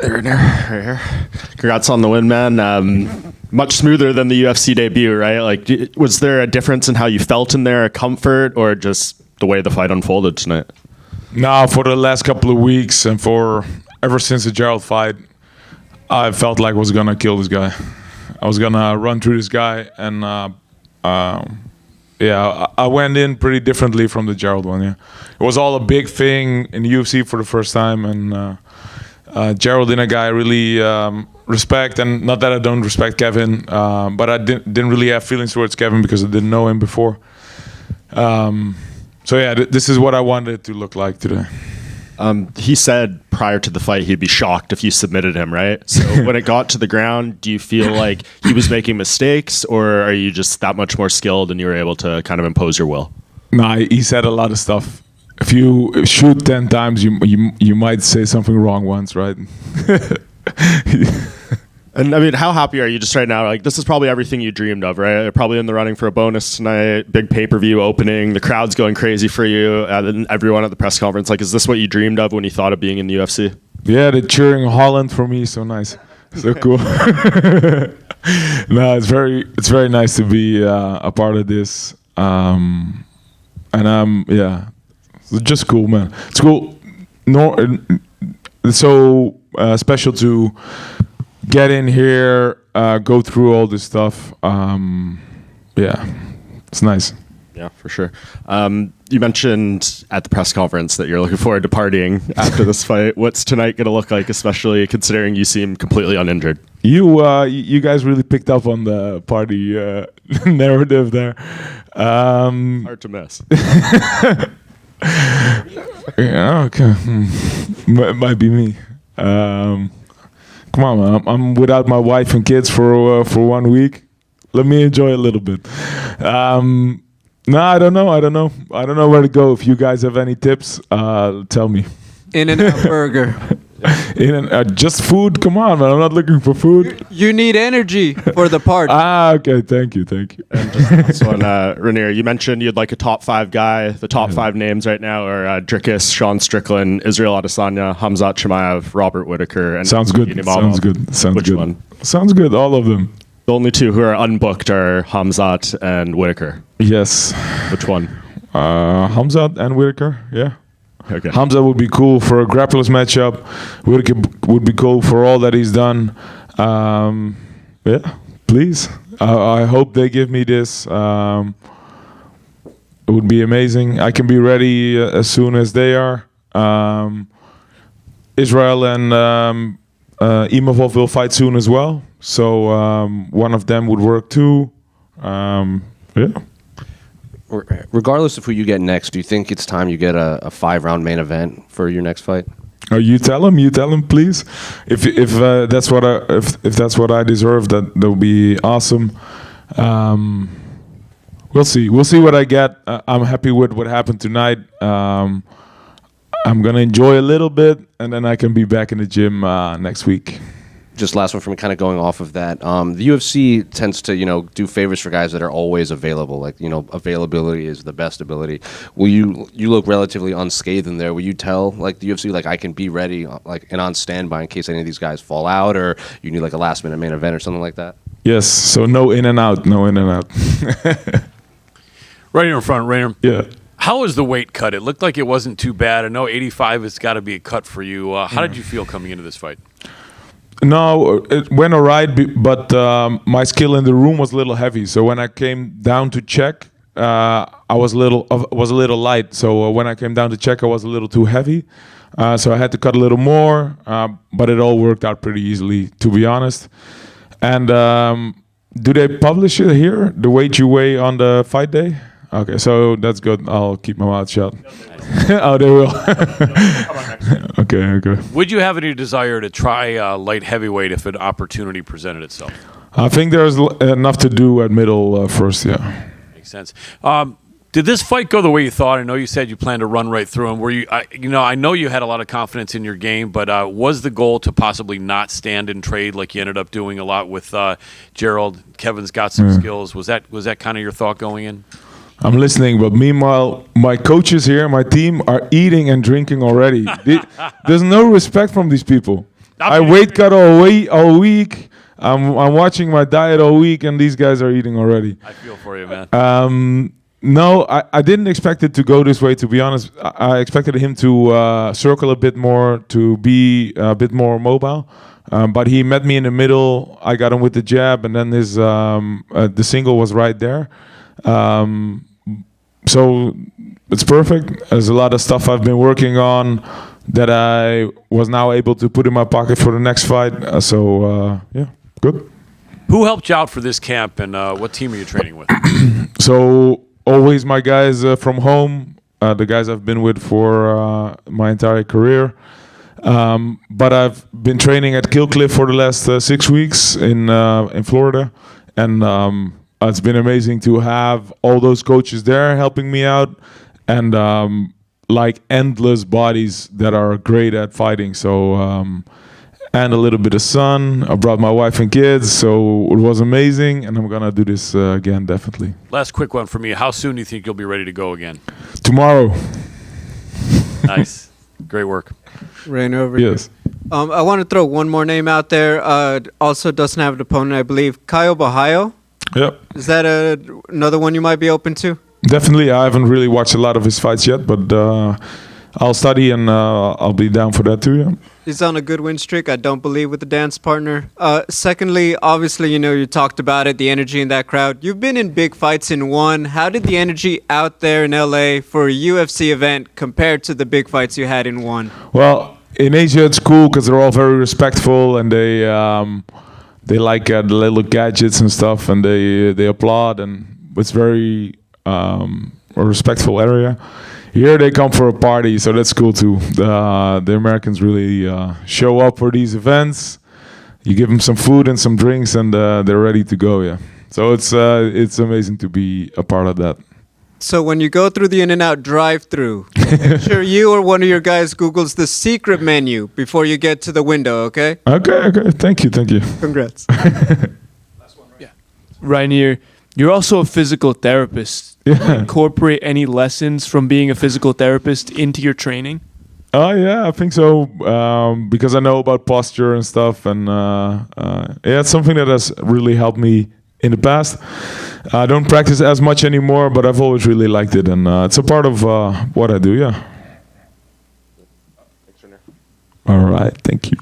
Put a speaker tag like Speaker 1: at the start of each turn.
Speaker 1: Reinier, right here. Congrats on the win, man. Much smoother than the UFC debut, right? Like, was there a difference in how you felt in there, a comfort, or just the way the fight unfolded tonight?
Speaker 2: No, for the last couple of weeks and for ever since the Gerald fight, I felt like I was gonna kill this guy. I was gonna run through this guy, and yeah, I went in pretty differently from the Gerald one. Yeah, it was all a big thing in the UFC for the first time, and Gerald in a guy I really respect, and not that I don't respect Kevin, but I didn't really have feelings towards Kevin because I didn't know him before. So yeah, this is what I wanted it to look like today.
Speaker 1: He said prior to the fight he'd be shocked if you submitted him, right? So when it got to the ground, do you feel like he was making mistakes, or are you just that much more skilled and you were able to kind of impose your will?
Speaker 2: No, he said a lot of stuff. If you shoot 10 times, you might say something wrong once, right?
Speaker 1: And I mean, how happy are you just right now? Like, this is probably everything you dreamed of, right? You're probably in the running for a bonus tonight, big pay-per-view opening, the crowd's going crazy for you, and everyone at the press conference. Like, is this what you dreamed of when you thought of being in the UFC?
Speaker 2: Yeah, the cheering Holland for me is so nice, so cool. No, it's very nice to be a part of this, and yeah, it's just cool, man. It's cool. It's so special to get in here, go through all this stuff. Yeah, it's nice.
Speaker 1: Yeah, for sure. You mentioned at the press conference that you're looking forward to partying after this fight. What's tonight going to look like, especially considering you seem completely uninjured?
Speaker 2: You guys really picked up on the party narrative there.
Speaker 1: Hard to miss.
Speaker 2: Yeah, okay. Might be me. Come on, man. I'm without my wife and kids for 1 week. Let me enjoy a little bit. No, I don't know. I don't know where to go. If you guys have any tips, tell me.
Speaker 3: In-N-Out Burger.
Speaker 2: Just food? Come on, man. I'm not looking for food.
Speaker 3: You need energy for the party.
Speaker 2: Okay. Thank you.
Speaker 1: And just last one, Reinier, you mentioned you'd like a top 5 guy. The top 5 names right now are Dricus, Sean Strickland, Israel Adesanya, Khamzat Chimaev, Robert Whittaker, and
Speaker 2: Sounds good.
Speaker 1: Which one?
Speaker 2: Sounds good. All of them.
Speaker 1: The only 2 who are unbooked are Khamzat and Whittaker.
Speaker 2: Yes.
Speaker 1: Which one?
Speaker 2: Khamzat and Whittaker. Yeah.
Speaker 1: Okay.
Speaker 2: Khamzat would be cool for a grappler's matchup. Whittaker would be cool for all that he's done. Yeah, please. I hope they give me this. It would be amazing. I can be ready as soon as they are. Israel and Imavov will fight soon as well. So one of them would work too. Yeah.
Speaker 4: Regardless of who you get next, do you think it's time you get a 5-round main event for your next fight?
Speaker 2: Oh, you tell him, please. If that's what I deserve, that will be awesome. We'll see what I get. I'm happy with what happened tonight. I'm gonna enjoy a little bit, and then I can be back in the gym next week.
Speaker 4: Just last one for me, kind of going off of that. The UFC tends to, do favors for guys that are always available. Like, availability is the best ability. You look relatively unscathed in there. Will you tell, like, the UFC, like, I can be ready, like, and on standby in case any of these guys fall out, or you need, like, a last-minute main event or something like that?
Speaker 2: Yes, so no in and out.
Speaker 5: Right in front, Reinier.
Speaker 2: Yeah.
Speaker 5: How was the weight cut? It looked like it wasn't too bad. I know 85 has got to be a cut for you. How did you feel coming into this fight?
Speaker 2: No, it went all right, but my skill in the room was a little heavy. So when I came down to check, I was a little light. So when I came down to check, I was a little too heavy. So I had to cut a little more, but it all worked out pretty easily, to be honest. And do they publish it here, the weight you weigh on the fight day? Okay, so that's good. I'll keep my mouth shut. Oh, they will. Okay.
Speaker 5: Would you have any desire to try light heavyweight if an opportunity presented itself?
Speaker 2: I think there's enough to do at middle first, yeah.
Speaker 5: Makes sense. Did this fight go the way you thought? I know you said you planned to run right through him. Were you? I know you had a lot of confidence in your game, but was the goal to possibly not stand and trade like you ended up doing a lot with Gerald? Kevin's got some skills. Was that kind of your thought going in?
Speaker 2: I'm listening, but meanwhile, my coaches here, my team, are eating and drinking already. There's no respect from these people. I weight cut all week. I'm watching my diet all week, and these guys are eating already.
Speaker 5: I feel for you, man.
Speaker 2: No, I didn't expect it to go this way, to be honest. I expected him to circle a bit more, to be a bit more mobile. But he met me in the middle. I got him with the jab, and then his the single was right there. So it's perfect. There's a lot of stuff I've been working on that I was now able to put in my pocket for the next fight. Yeah, good.
Speaker 5: Who helped you out for this camp, and what team are you training with?
Speaker 2: So always my guys from home, the guys I've been with for my entire career. But I've been training at Killcliff for the last 6 weeks in Florida, and it's been amazing to have all those coaches there helping me out, and like endless bodies that are great at fighting. So and a little bit of sun. I brought my wife and kids, so it was amazing, and I'm gonna do this again definitely.
Speaker 5: Last quick one for me. How soon do you think you'll be ready to go again?
Speaker 2: Tomorrow.
Speaker 5: Nice. Great work.
Speaker 3: Reinier over
Speaker 2: Yes.
Speaker 3: here. I want to throw one more name out there. Also doesn't have an opponent, I believe. Caio Bahaio.
Speaker 2: Yep.
Speaker 3: Is that another one you might be open to?
Speaker 2: Definitely. I haven't really watched a lot of his fights yet, but I'll study and I'll be down for that too. Yeah.
Speaker 3: He's on a good win streak, I don't believe, with the dance partner. Secondly, obviously, you talked about it, the energy in that crowd. You've been in big fights in one. How did the energy out there in LA for a UFC event compare to the big fights you had in one?
Speaker 2: Well, in Asia it's cool because they're all very respectful, and they like the little gadgets and stuff, and they applaud, and it's very a respectful area. Here they come for a party, so that's cool too. The Americans really show up for these events. You give them some food and some drinks, and they're ready to go. Yeah, so it's amazing to be a part of that.
Speaker 3: So when you go through the In-N-Out drive-through, make sure you or one of your guys Googles the secret menu before you get to the window, okay?
Speaker 2: Okay. Thank you.
Speaker 3: Congrats.
Speaker 6: Reinier, you're also a physical therapist.
Speaker 2: Yeah.
Speaker 6: Do you incorporate any lessons from being a physical therapist into your training?
Speaker 2: Oh yeah, I think so. Because I know about posture and stuff, and yeah, it's something that has really helped me in the past. I don't practice as much anymore, but I've always really liked it, and it's a part of what I do. Yeah. All right, thank you.